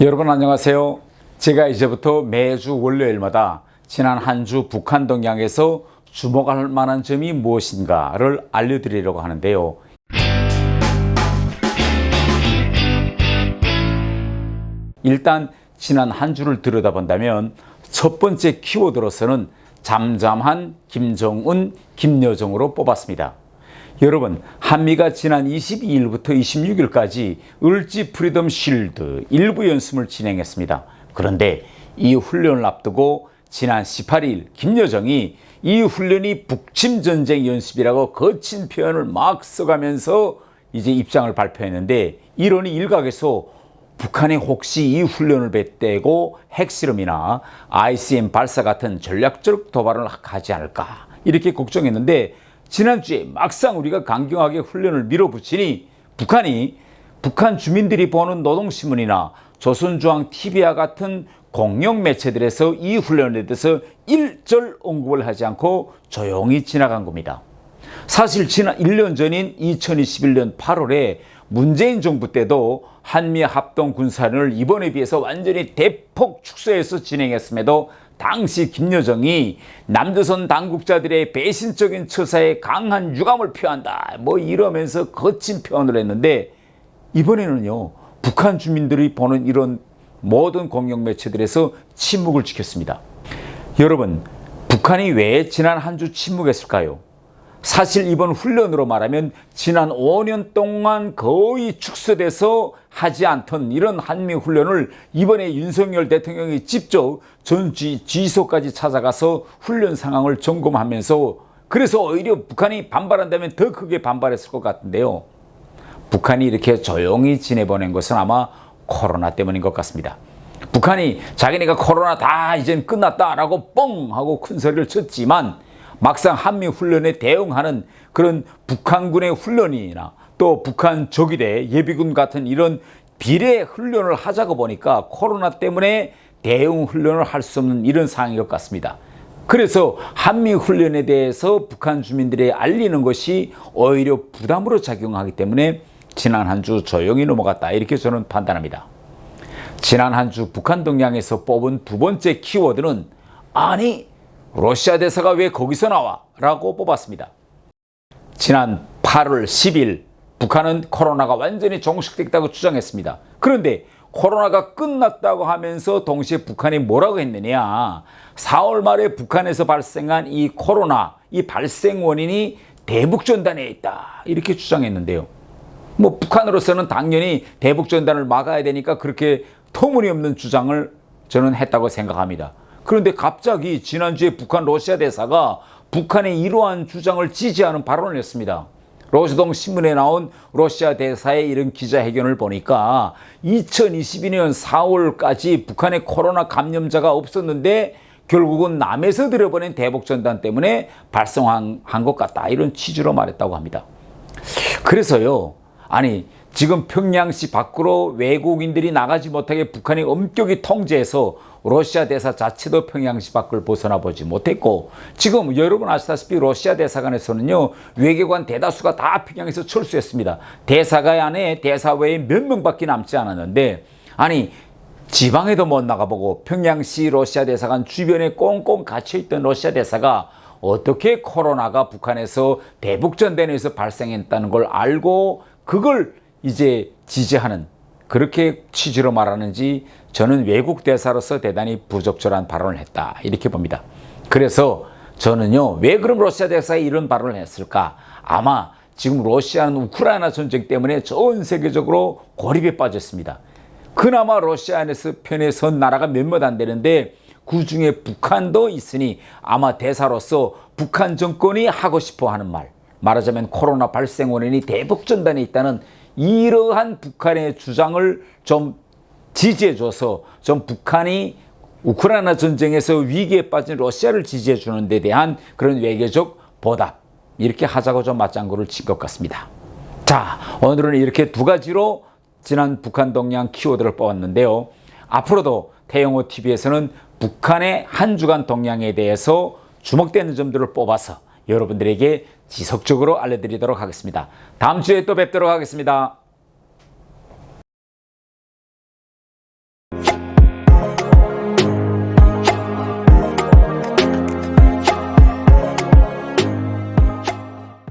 여러분 안녕하세요. 제가 이제부터 매주 월요일마다 지난 한 주 북한 동향에서 주목할 만한 점이 무엇인가를 알려드리려고 하는데요. 일단 지난 한 주를 들여다본다면 첫 번째 키워드로서는 잠잠한 김정은, 김여정으로 뽑았습니다. 여러분, 한미가 지난 22일부터 26일까지 을지 프리덤 쉴드 일부 연습을 진행했습니다. 그런데 이 훈련을 앞두고 지난 18일 김여정이 이 훈련이 북침전쟁 연습이라고 거친 표현을 막 써가면서 이제 입장을 발표했는데, 이러니 일각에서 북한이 혹시 이 훈련을 빗대고 핵실험이나 ICBM 발사 같은 전략적 도발을 하지 않을까 이렇게 걱정했는데, 지난주에 막상 우리가 강경하게 훈련을 밀어붙이니 북한 주민들이 보는 노동신문이나 조선중앙TV와 같은 공영 매체들에서 이 훈련에 대해서 일절 언급을 하지 않고 조용히 지나간 겁니다. 사실 지난 1년 전인 2021년 8월에 문재인 정부 때도 한미 합동 군사훈련을 이번에 비해서 완전히 대폭 축소해서 진행했음에도 당시 김여정이 남조선 당국자들의 배신적인 처사에 강한 유감을 표한다 이러면서 거친 표현을 했는데, 이번에는요 북한 주민들이 보는 이런 모든 공영 매체들에서 침묵을 지켰습니다. 여러분, 북한이 왜 지난 한 주 침묵했을까요? 사실 이번 훈련으로 말하면 지난 5년 동안 거의 축소돼서 하지 않던 이런 한미 훈련을 이번에 윤석열 대통령이 직접 전지 지소까지 찾아가서 훈련 상황을 점검하면서, 그래서 오히려 북한이 반발한다면 더 크게 반발했을 것 같은데요. 북한이 이렇게 조용히 지내보낸 것은 아마 코로나 때문인 것 같습니다. 북한이 자기네가 코로나 다 이젠 끝났다라고 뻥 하고 큰 소리를 쳤지만, 막상 한미 훈련에 대응하는 그런 북한군의 훈련이나 또 북한 조기대 예비군 같은 이런 비례 훈련을 하자고 보니까 코로나 때문에 대응 훈련을 할 수 없는 이런 상황인 것 같습니다. 그래서 한미 훈련에 대해서 북한 주민들이 알리는 것이 오히려 부담으로 작용하기 때문에 지난 한 주 조용히 넘어갔다, 이렇게 저는 판단합니다. 지난 한 주 북한 동향에서 뽑은 두 번째 키워드는 아니 러시아 대사가 왜 거기서 나와? 라고 뽑았습니다. 지난 8월 10일 북한은 코로나가 완전히 종식됐다고 주장했습니다. 그런데 코로나가 끝났다고 하면서 동시에 북한이 뭐라고 했느냐, 4월 말에 북한에서 발생한 이 코로나, 이 발생 원인이 대북전단에 있다, 이렇게 주장했는데요. 북한으로서는 당연히 대북전단을 막아야 되니까 그렇게 터무니없는 주장을 저는 했다고 생각합니다. 그런데 갑자기 지난주에 북한 러시아 대사가 북한의 이러한 주장을 지지하는 발언을 했습니다. 로스동 신문에 나온 러시아 대사의 이런 기자회견을 보니까 2022년 4월까지 북한에 코로나 감염자가 없었는데 결국은 남에서 들여보낸 대북전단 때문에 발생한 것 같다, 이런 취지로 말했다고 합니다. 그래서요, 아니 지금 평양시 밖으로 외국인들이 나가지 못하게 북한이 엄격히 통제해서 러시아 대사 자체도 평양시 밖을 벗어나 보지 못했고, 지금 여러분 아시다시피 러시아 대사관에서는요 외교관 대다수가 다 평양에서 철수했습니다. 대사관 안에 대사 외에 몇 명밖에 남지 않았는데, 아니 지방에도 못 나가보고 평양시 러시아 대사관 주변에 꽁꽁 갇혀있던 러시아 대사가 어떻게 코로나가 북한에서 대북전단에서 발생했다는 걸 알고 그걸 이제 지지하는, 그렇게 취지로 말하는지 저는 외국 대사로서 대단히 부적절한 발언을 했다, 이렇게 봅니다. 그래서 저는요, 왜 그럼 러시아 대사가 이런 발언을 했을까? 아마 지금 러시아는 우크라이나 전쟁 때문에 전 세계적으로 고립에 빠졌습니다. 그나마 러시아 편에 선 나라가 몇몇 안 되는데 그중에 북한도 있으니 아마 대사로서 북한 정권이 하고 싶어 하는 말하자면 코로나 발생 원인이 대북전단에 있다는 이러한 북한의 주장을 좀 지지해줘서 좀 북한이 우크라이나 전쟁에서 위기에 빠진 러시아를 지지해주는 데 대한 그런 외교적 보답, 이렇게 하자고 좀 맞장구를 친 것 같습니다. 자, 오늘은 이렇게 두 가지로 지난 북한 동향 키워드를 뽑았는데요. 앞으로도 태영호TV에서는 북한의 한 주간 동향에 대해서 주목되는 점들을 뽑아서 여러분들에게 지속적으로 알려드리도록 하겠습니다. 다음 주에 또 뵙도록 하겠습니다.